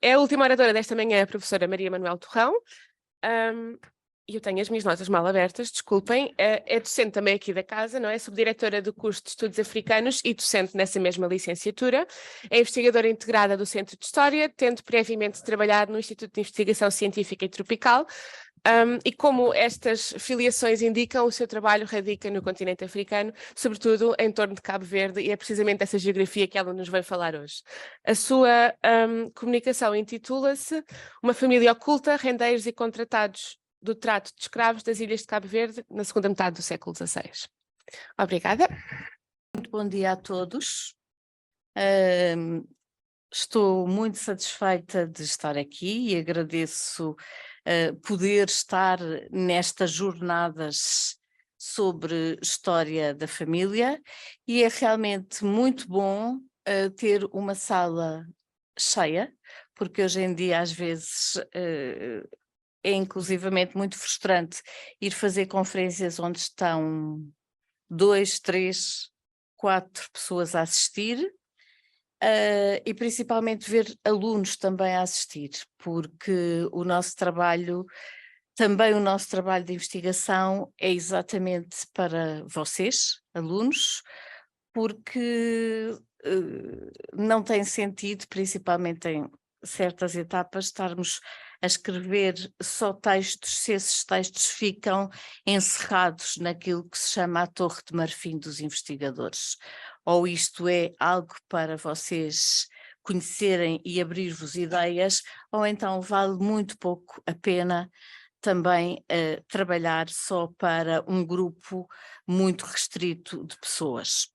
É a última oradora desta manhã, a professora Maria Manuel Torrão. Eu tenho as minhas notas mal abertas, desculpem. É docente também aqui da casa, não é? Subdiretora do curso de Estudos Africanos e docente nessa mesma licenciatura. É investigadora integrada do Centro de História, tendo previamente trabalhado no Instituto de Investigação Científica e Tropical. E como estas filiações indicam, o seu trabalho radica no continente africano, sobretudo em torno de Cabo Verde, e é precisamente essa geografia que ela nos vai falar hoje. A sua comunicação intitula-se Uma Família Oculta, Rendeiros e Contratados do Trato de Escravos das Ilhas de Cabo Verde na segunda metade do século XVI. Obrigada. Muito bom dia a todos. Estou muito satisfeita de estar aqui e agradeço poder estar nestas jornadas sobre história da família, e é realmente muito bom ter uma sala cheia, porque hoje em dia às vezes é inclusivamente muito frustrante ir fazer conferências onde estão 2, 3, 4 pessoas a assistir. E principalmente ver alunos também a assistir, porque o nosso trabalho de investigação é exatamente para vocês, alunos, porque não tem sentido, principalmente em certas etapas, estarmos a escrever só textos se esses textos ficam encerrados naquilo que se chama a Torre de Marfim dos investigadores. Ou isto é algo para vocês conhecerem e abrir-vos ideias, ou então vale muito pouco a pena também trabalhar só para um grupo muito restrito de pessoas.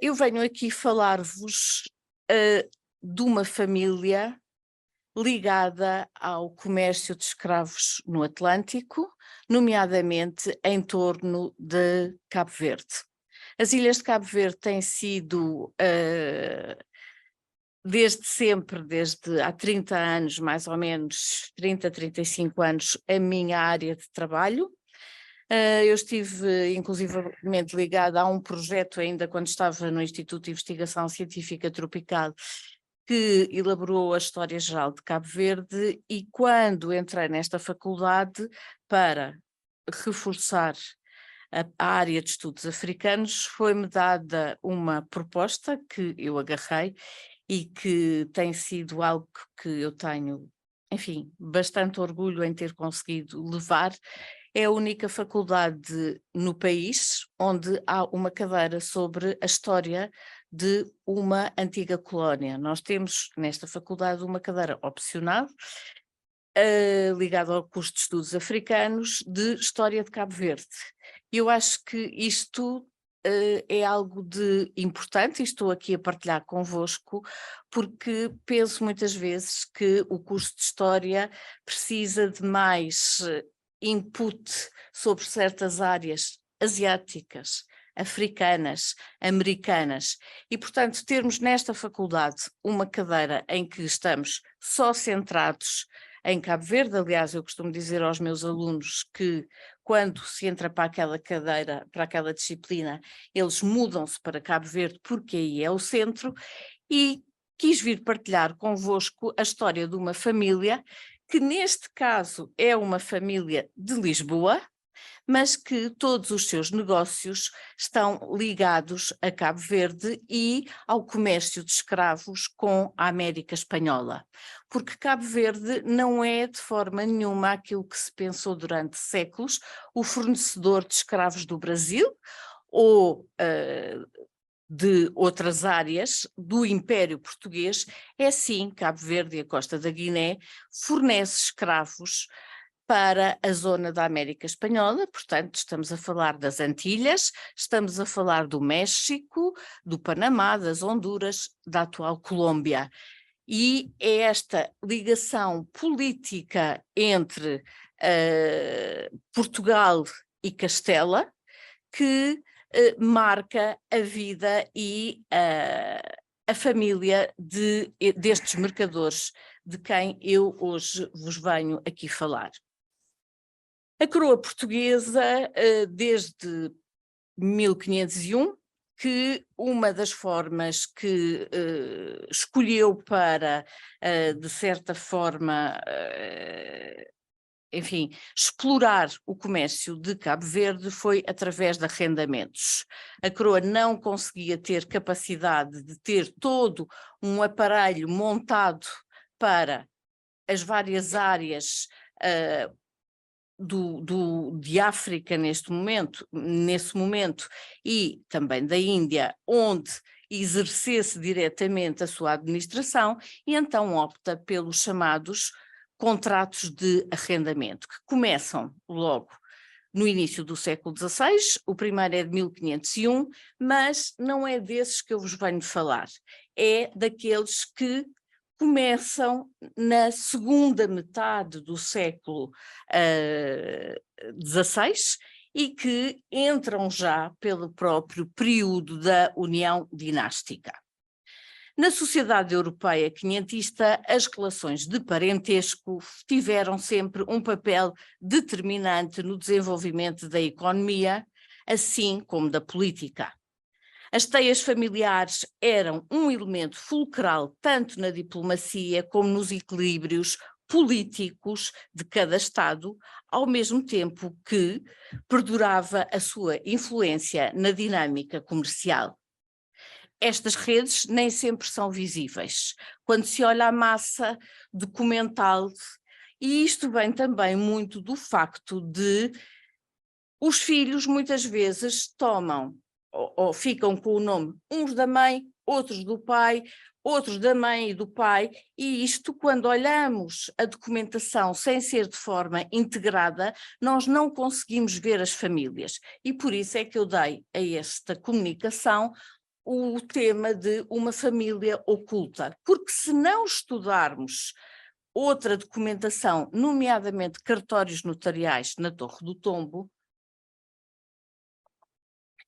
Eu venho aqui falar-vos de uma família ligada ao comércio de escravos no Atlântico, nomeadamente em torno de Cabo Verde. As Ilhas de Cabo Verde têm sido, desde sempre, desde há 30 anos, mais ou menos, 30, 35 anos, a minha área de trabalho. Eu estive inclusivamente ligada a um projeto ainda quando estava no Instituto de Investigação Científica Tropical, que elaborou a História Geral de Cabo Verde, e quando entrei nesta faculdade para reforçar a área de estudos africanos, foi-me dada uma proposta que eu agarrei e que tem sido algo que eu tenho, enfim, bastante orgulho em ter conseguido levar. É a única faculdade no país onde há uma cadeira sobre a história de uma antiga colónia. Nós temos nesta faculdade uma cadeira opcional ligada ao curso de estudos africanos de História de Cabo Verde. Eu acho que isto é algo de importante, e estou aqui a partilhar convosco, porque penso muitas vezes que o curso de História precisa de mais input sobre certas áreas asiáticas, africanas, americanas, e portanto termos nesta faculdade uma cadeira em que estamos só centrados em Cabo Verde. Aliás, eu costumo dizer aos meus alunos que quando se entra para aquela cadeira, para aquela disciplina, eles mudam-se para Cabo Verde porque aí é o centro, e quis vir partilhar convosco a história de uma família que neste caso é uma família de Lisboa, mas que todos os seus negócios estão ligados a Cabo Verde e ao comércio de escravos com a América Espanhola. Porque Cabo Verde não é de forma nenhuma aquilo que se pensou durante séculos, o fornecedor de escravos do Brasil ou de outras áreas do Império Português. É sim, Cabo Verde e a Costa da Guiné fornece escravos para a zona da América Espanhola, portanto estamos a falar das Antilhas, estamos a falar do México, do Panamá, das Honduras, da atual Colômbia. E é esta ligação política entre Portugal e Castela que marca a vida e a família destes mercadores de quem eu hoje vos venho aqui falar. A coroa portuguesa, desde 1501, que uma das formas que escolheu para, de certa forma, enfim, explorar o comércio de Cabo Verde foi através de arrendamentos. A coroa não conseguia ter capacidade de ter todo um aparelho montado para as várias áreas de África nesse momento, e também da Índia, onde exercesse diretamente a sua administração, e então opta pelos chamados contratos de arrendamento, que começam logo no início do século XVI, o primeiro é de 1501, mas não é desses que eu vos venho falar, é daqueles que começam na segunda metade do século XVI e que entram já pelo próprio período da União Dinástica. Na sociedade europeia quinhentista, as relações de parentesco tiveram sempre um papel determinante no desenvolvimento da economia, assim como da política. As teias familiares eram um elemento fulcral tanto na diplomacia como nos equilíbrios políticos de cada Estado, ao mesmo tempo que perdurava a sua influência na dinâmica comercial. Estas redes nem sempre são visíveis. Quando se olha a massa documental, e isto vem também muito do facto de os filhos muitas vezes tomam ou ficam com o nome uns da mãe, outros do pai, outros da mãe e do pai, e isto, quando olhamos a documentação sem ser de forma integrada, nós não conseguimos ver as famílias. E por isso é que eu dei a esta comunicação o tema de uma família oculta, porque se não estudarmos outra documentação, nomeadamente cartórios notariais na Torre do Tombo,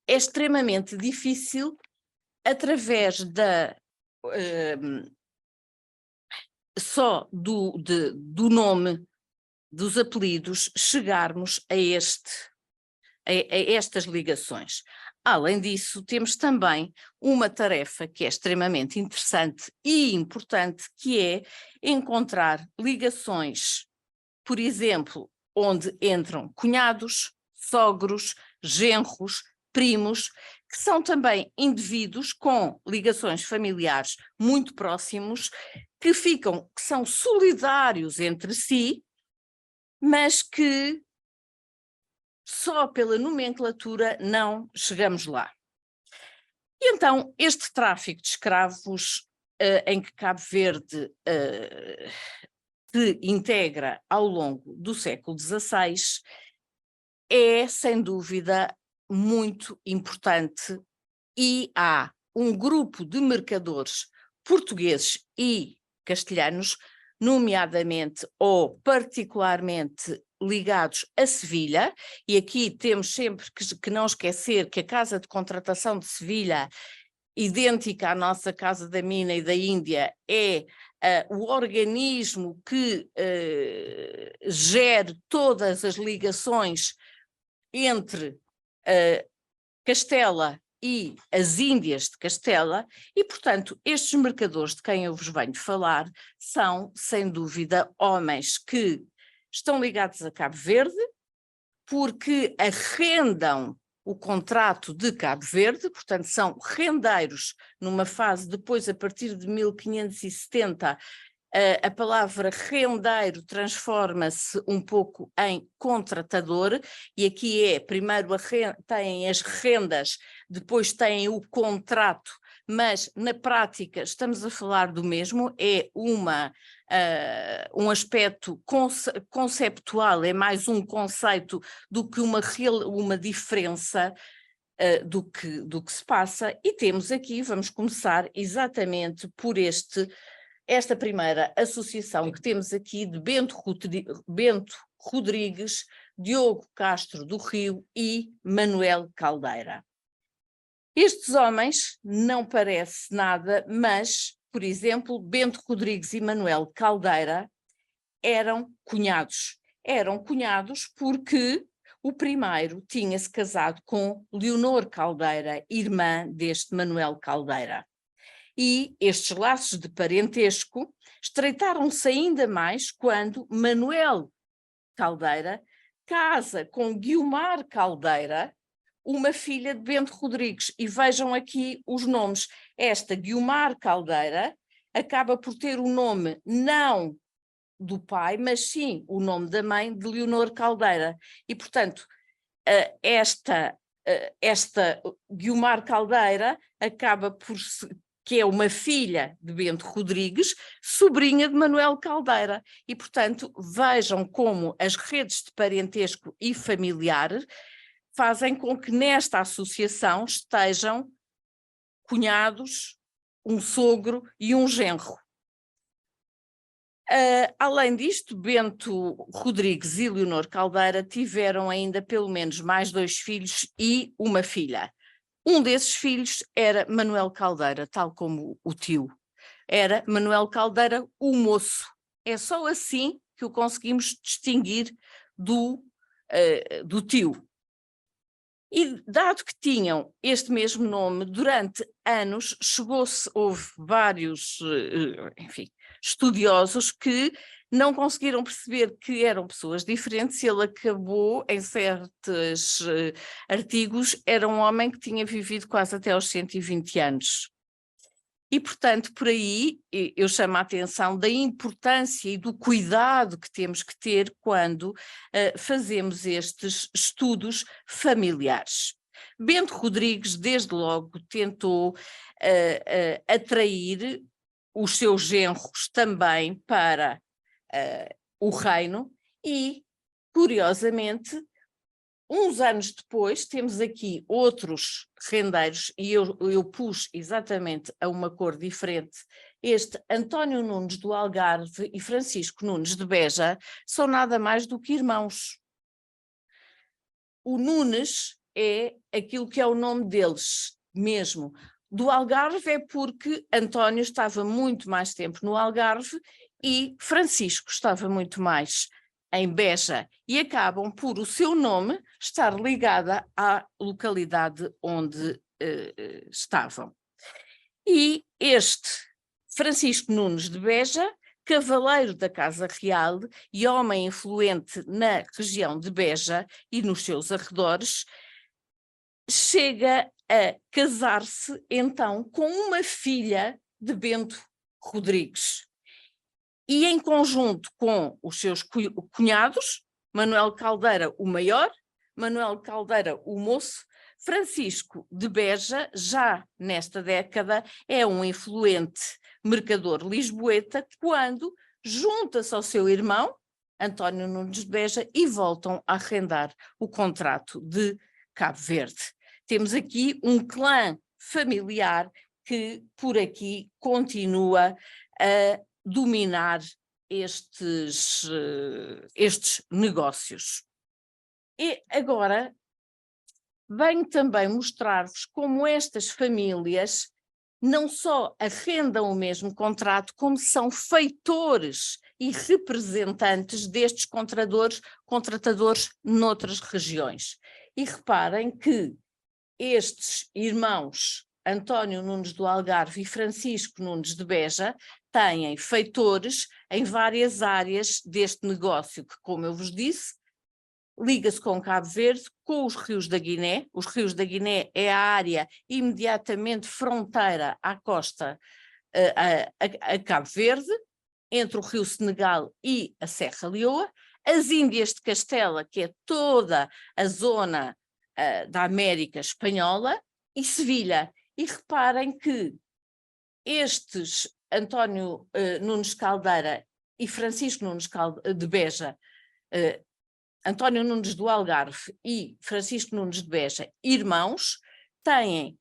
é extremamente difícil, através só do nome, dos apelidos, chegarmos a estas ligações. Além disso, temos também uma tarefa que é extremamente interessante e importante, que é encontrar ligações, por exemplo, onde entram cunhados, sogros, genros, primos, que são também indivíduos com ligações familiares muito próximos, que são solidários entre si, mas que só pela nomenclatura não chegamos lá. E então este tráfico de escravos em que Cabo Verde se integra ao longo do século XVI é, sem dúvida, muito importante, e há um grupo de mercadores portugueses e castelhanos, nomeadamente ou particularmente ligados a Sevilha, e aqui temos sempre que não esquecer que a Casa de Contratação de Sevilha, idêntica à nossa Casa da Mina e da Índia, é o organismo que gere todas as ligações entre Castela e as Índias de Castela, e, portanto, estes mercadores de quem eu vos venho falar são, sem dúvida, homens que estão ligados a Cabo Verde, porque arrendam o contrato de Cabo Verde, portanto são rendeiros numa fase, depois a partir de 1570, a palavra rendeiro transforma-se um pouco em contratador, e aqui primeiro têm as rendas, depois têm o contrato, mas na prática estamos a falar do mesmo, é um aspecto conceptual, é mais um conceito do que uma diferença do que se passa, e temos aqui, vamos começar exatamente por esta primeira associação que temos aqui de Bento Rodrigues, Diogo Castro do Rio e Manuel Caldeira. Estes homens não parece nada, mas, por exemplo, Bento Rodrigues e Manuel Caldeira eram cunhados. Eram cunhados porque O primeiro tinha-se casado com Leonor Caldeira, irmã deste Manuel Caldeira. E estes laços de parentesco estreitaram-se ainda mais quando Manuel Caldeira casa com Guiomar Caldeira, uma filha de Bento Rodrigues. E vejam aqui os nomes. Esta Guiomar Caldeira acaba por ter o nome não do pai, mas sim o nome da mãe, de Leonor Caldeira. E, portanto, esta Guiomar Caldeira acaba por que é uma filha de Bento Rodrigues, sobrinha de Manuel Caldeira. E, portanto, vejam como as redes de parentesco e familiar fazem com que nesta associação estejam cunhados, um sogro e um genro. Além disto, Bento Rodrigues e Leonor Caldeira tiveram ainda pelo menos mais 2 filhos e uma filha. Um desses filhos era Manuel Caldeira, tal como o tio. Era Manuel Caldeira, o moço. É só assim que o conseguimos distinguir do tio. E dado que tinham este mesmo nome, durante anos houve vários, enfim, estudiosos que não conseguiram perceber que eram pessoas diferentes, e ele acabou, em certos artigos, era um homem que tinha vivido quase até aos 120 anos. E, portanto, por aí eu chamo a atenção da importância e do cuidado que temos que ter quando fazemos estes estudos familiares. Bento Rodrigues, desde logo, tentou atrair os seus genros também para o reino e, curiosamente, uns anos depois, temos aqui outros rendeiros, e eu pus exatamente a uma cor diferente. Este António Nunes do Algarve e Francisco Nunes de Beja são nada mais do que irmãos. O Nunes é aquilo que é o nome deles mesmo. Do Algarve é porque António estava muito mais tempo no Algarve e Francisco estava muito mais em Beja, e acabam por o seu nome estar ligada à localidade onde estavam. E este Francisco Nunes de Beja, cavaleiro da Casa Real e homem influente na região de Beja e nos seus arredores, chega a casar-se então com uma filha de Bento Rodrigues. E em conjunto com os seus cunhados, Manuel Caldeira o maior, Manuel Caldeira o moço, Francisco de Beja, já nesta década, é um influente mercador lisboeta, quando junta-se ao seu irmão, António Nunes de Beja, e voltam a arrendar o contrato de Cabo Verde. Temos aqui um clã familiar que por aqui continua a dominar estes negócios. E agora venho também mostrar-vos como estas famílias não só arrendam o mesmo contrato, como são feitores e representantes destes contratadores noutras regiões. E reparem que estes irmãos, António Nunes do Algarve e Francisco Nunes de Beja, têm feitores em várias áreas deste negócio, que, como eu vos disse, liga-se com Cabo Verde, com os rios da Guiné. Os rios da Guiné é a área imediatamente fronteira à costa, a Cabo Verde, entre o rio Senegal e a Serra Leoa. As Índias de Castela, que é toda a zona da América Espanhola, e Sevilha. E reparem que estes António Nunes Caldeira e Francisco Nunes de Beja, António Nunes do Algarve e Francisco Nunes de Beja, irmãos, têm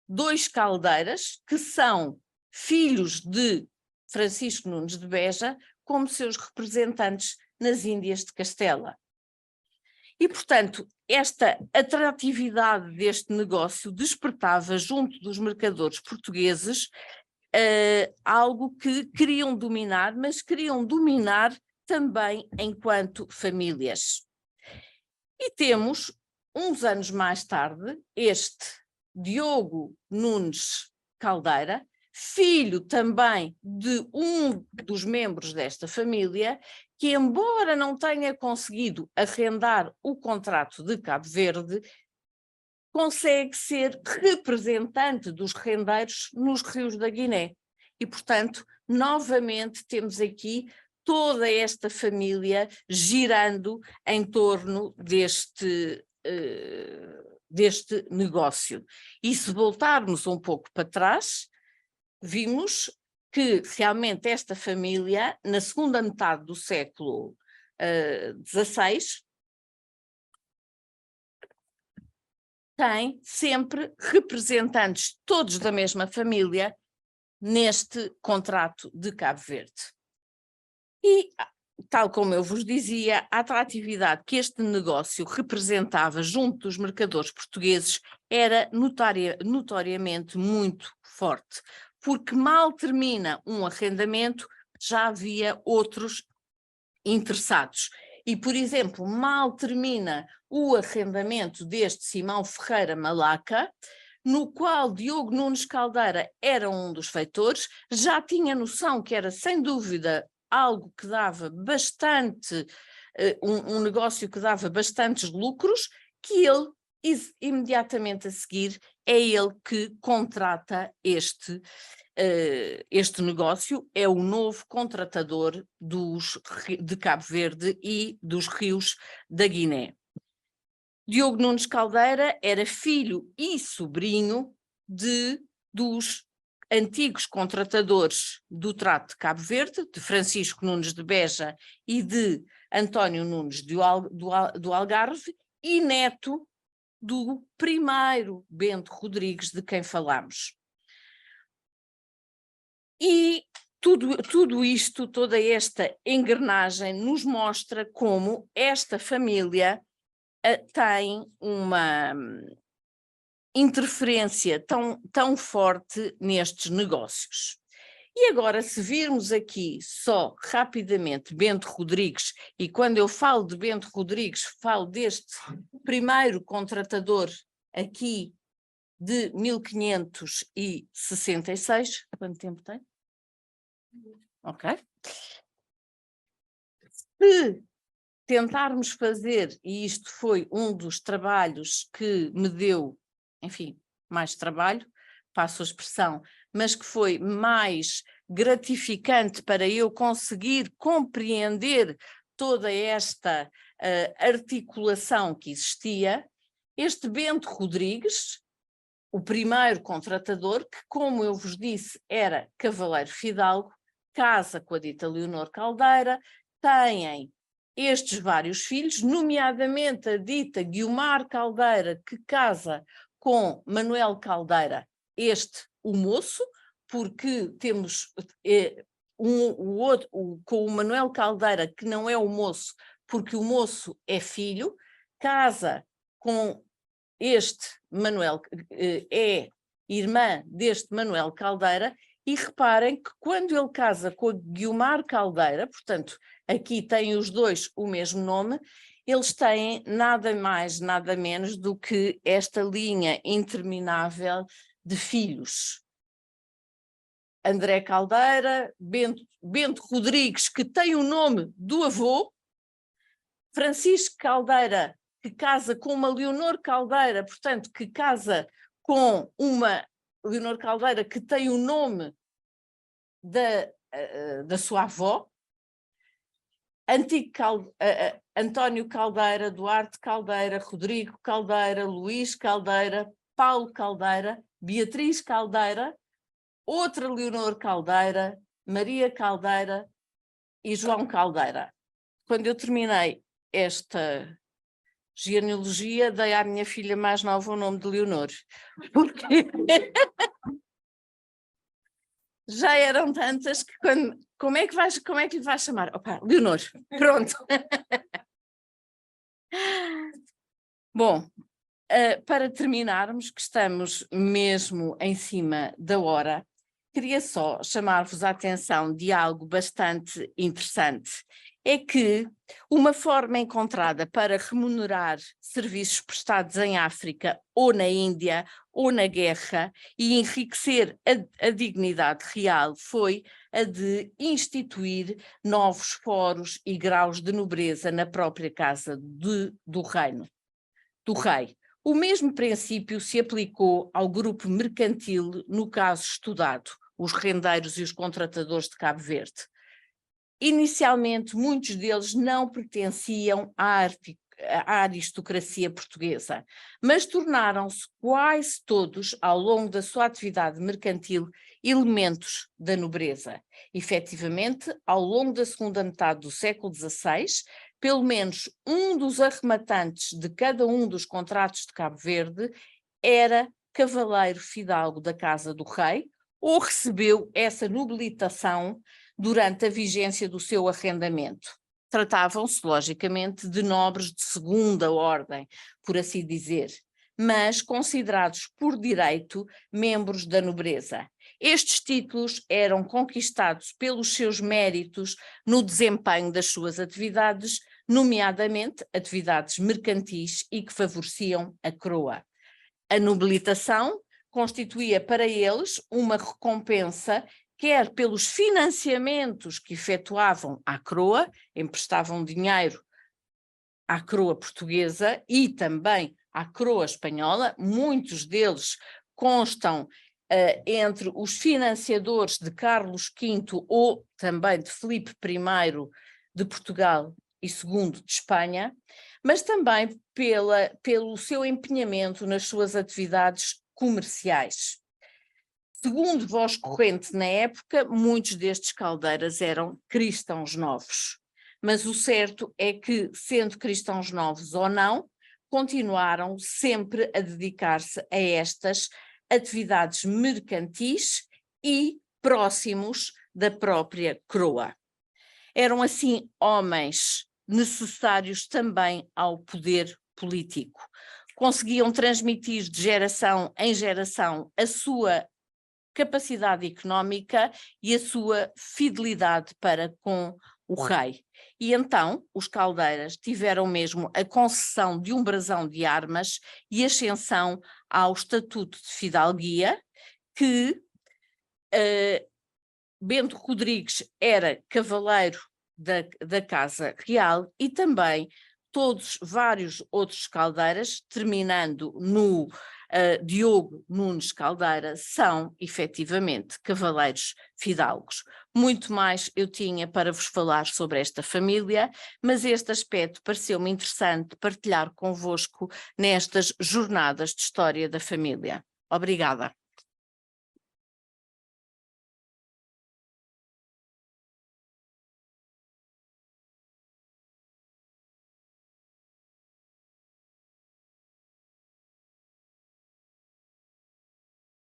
2 caldeiras que são filhos de Francisco Nunes de Beja como seus representantes nas Índias de Castela. E, portanto, esta atratividade deste negócio despertava junto dos mercadores portugueses algo que queriam dominar, mas queriam dominar também enquanto famílias. E temos, uns anos mais tarde, este Diogo Nunes Caldeira, filho também de um dos membros desta família, que embora não tenha conseguido arrendar o contrato de Cabo Verde, consegue ser representante dos rendeiros nos rios da Guiné. E, portanto, novamente temos aqui toda esta família girando em torno deste negócio. E se voltarmos um pouco para trás, vimos que realmente esta família, na segunda metade do século XVI, tem sempre representantes todos da mesma família neste contrato de Cabo Verde. E, tal como eu vos dizia, a atratividade que este negócio representava junto dos mercadores portugueses era notoriamente muito forte, porque mal termina um arrendamento, já havia outros interessados. E, por exemplo, mal termina o arrendamento deste Simão Ferreira Malaca, no qual Diogo Nunes Caldeira era um dos feitores, já tinha noção que era, sem dúvida, algo que dava bastante, um negócio que dava bastantes lucros, que ele, imediatamente a seguir, é ele que contrata este negócio, é o novo contratador de Cabo Verde e dos rios da Guiné. Diogo Nunes Caldeira era filho e sobrinho dos antigos contratadores do Trato de Cabo Verde, de Francisco Nunes de Beja e de António Nunes do Algarve, e neto do primeiro Bento Rodrigues, de quem falamos. E tudo isto, toda esta engrenagem nos mostra como esta família tem uma interferência tão forte nestes negócios. E agora, se virmos aqui só rapidamente Bento Rodrigues, e quando eu falo de Bento Rodrigues, falo deste primeiro contratador aqui de 1566. Quanto tempo tem? Ok. Se tentarmos fazer, e isto foi um dos trabalhos que me deu, enfim, mais trabalho, passo a expressão, mas que foi mais gratificante para eu conseguir compreender toda esta articulação que existia, este Bento Rodrigues, o primeiro contratador, que, como eu vos disse, era cavaleiro fidalgo, casa com a dita Leonor Caldeira, têm estes vários filhos, nomeadamente a dita Guiomar Caldeira, que casa com Manuel Caldeira, o moço, porque temos com o Manuel Caldeira, que não é o moço, porque o moço é filho, casa com este Manuel, é irmã deste Manuel Caldeira, e reparem que quando ele casa com a Guiomar Caldeira, portanto, aqui têm os dois o mesmo nome, eles têm nada mais, nada menos do que esta linha interminável de filhos. André Caldeira, Bento Rodrigues, que tem o nome do avô, Francisco Caldeira, que casa com uma Leonor Caldeira, portanto, que casa com uma Leonor Caldeira que tem o nome da sua avó, António Caldeira, Duarte Caldeira, Rodrigo Caldeira, Luís Caldeira, Paulo Caldeira, Beatriz Caldeira, outra Leonor Caldeira, Maria Caldeira e João Caldeira. Quando eu terminei esta genealogia, dei à minha filha mais nova o nome de Leonor, porque já eram tantas que como é que lhe vais chamar? Opa, Leonor, pronto. Bom, para terminarmos, que estamos mesmo em cima da hora, queria só chamar-vos a atenção de algo bastante interessante. é que uma forma encontrada para remunerar serviços prestados em África ou na Índia ou na guerra e enriquecer a dignidade real foi a de instituir novos fóruns e graus de nobreza na própria casa do rei. O mesmo princípio se aplicou ao grupo mercantil no caso estudado, os rendeiros e os contratadores de Cabo Verde. Inicialmente, muitos deles não pertenciam à aristocracia portuguesa, mas tornaram-se quase todos, ao longo da sua atividade mercantil, elementos da nobreza. Efetivamente, ao longo da segunda metade do século XVI, pelo menos um dos arrematantes de cada um dos contratos de Cabo Verde era cavaleiro fidalgo da Casa do Rei ou recebeu essa nobilitação durante a vigência do seu arrendamento. Tratavam-se, logicamente, de nobres de segunda ordem, por assim dizer, mas considerados por direito membros da nobreza. Estes títulos eram conquistados pelos seus méritos no desempenho das suas atividades, nomeadamente atividades mercantis e que favoreciam a coroa. A nobilitação constituía para eles uma recompensa quer pelos financiamentos que efetuavam à coroa, emprestavam dinheiro à coroa portuguesa e também à coroa espanhola, muitos deles constam entre os financiadores de Carlos V ou também de Filipe I de Portugal e II de Espanha, mas também pelo seu empenhamento nas suas atividades comerciais. Segundo voz corrente na época, muitos destes caldeiras eram cristãos novos, mas o certo é que, sendo cristãos novos ou não, continuaram sempre a dedicar-se a estas atividades mercantis e próximos da própria coroa. Eram assim homens necessários também ao poder político. Conseguiam transmitir de geração em geração a sua capacidade económica e a sua fidelidade para com o rei. E então os caldeiras tiveram mesmo a concessão de um brasão de armas e ascensão ao estatuto de fidalguia, que Bento Rodrigues era cavaleiro da Casa Real e também vários outros caldeiras, terminando no Diogo Nunes Caldeira, são efetivamente cavaleiros fidalgos. Muito mais eu tinha para vos falar sobre esta família, mas este aspecto pareceu-me interessante partilhar convosco nestas jornadas de história da família. Obrigada.